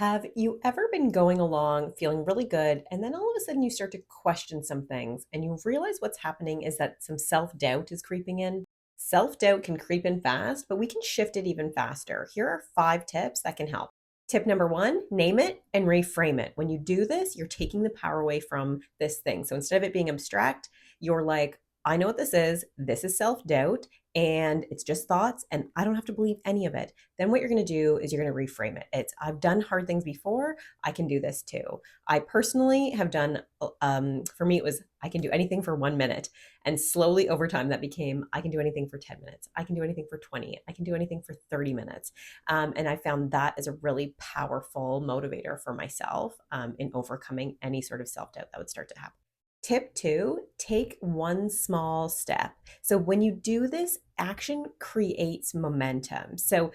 Have you ever been going along feeling really good, and then all of a sudden you start to question some things, and you realize what's happening is that some self doubt is creeping in? Self doubt can creep in fast, but we can shift it even faster. Here are 5 tips that can help. Tip number one, name it and reframe it. When you do this, you're taking the power away from this thing. So instead of it being abstract, you're like, I know what this is. This is self doubt, and it's just thoughts, and I don't have to believe any of it. Then what you're going to do is you're going to reframe it. It's, I've done hard things before. I can do this too. I personally have done, for me, it was, I can do anything for 1 minute. And slowly over time, that became, I can do anything for 10 minutes. I can do anything for 20. I can do anything for 30 minutes. And I found that as a really powerful motivator for myself in overcoming any sort of self doubt that would start to happen. Tip two, take one small step. So when you do this, action creates momentum. So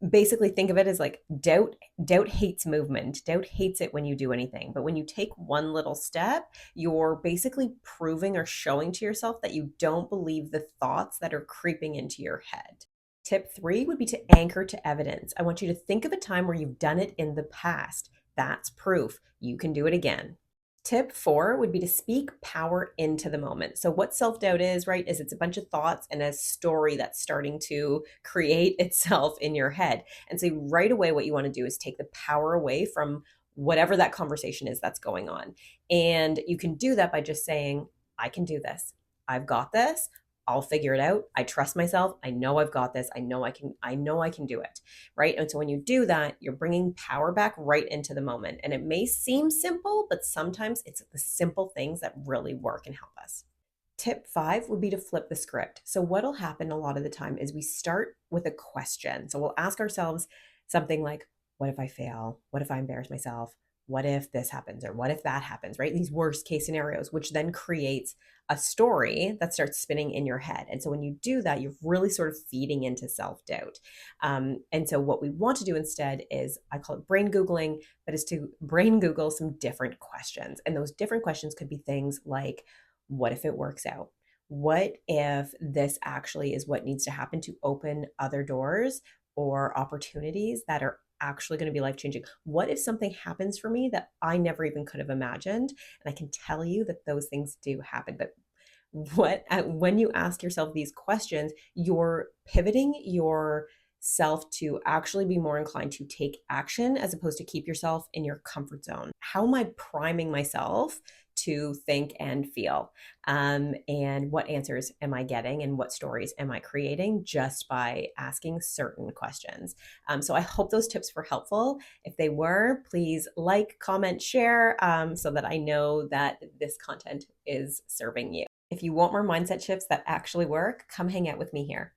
basically think of it as like doubt hates movement. Doubt hates it when you do anything. But when you take one little step, you're basically proving or showing to yourself that you don't believe the thoughts that are creeping into your head. Tip three would be to anchor to evidence. I want you to think of a time where you've done it in the past. That's proof. You can do it again. Tip four would be to speak power into the moment. So, what self doubt is, right, is it's a bunch of thoughts and a story that's starting to create itself in your head. And so, right away, what you want to do is take the power away from whatever that conversation is that's going on. And you can do that by just saying, I can do this. I've got this. I'll figure it out. I trust myself. I know I've got this. I know I can do it. Right. And so when you do that, you're bringing power back right into the moment. And it may seem simple, but sometimes it's the simple things that really work and help us. Tip five would be to flip the script. So, what'll happen a lot of the time is we start with a question. So, we'll ask ourselves something like, what if I fail? What if I embarrass myself? What if this happens? Or what if that happens, right? These worst case scenarios, which then creates a story that starts spinning in your head. And so, when you do that, you're really sort of feeding into self doubt. And so, what we want to do instead is, I call it brain Googling, but is to brain Google some different questions. And those different questions could be things like, what if it works out? What if this actually is what needs to happen to open other doors or opportunities that are actually going to be life changing? What if something happens for me that I never even could have imagined? And I can tell you that those things do happen. But when you ask yourself these questions, you're pivoting your self to actually be more inclined to take action as opposed to keep yourself in your comfort zone. How am I priming myself to think and feel? And what answers am I getting, and what stories am I creating just by asking certain questions? So I hope those tips were helpful. If they were, please like, comment, share, so that I know that this content is serving you. If you want more mindset shifts that actually work, come hang out with me here.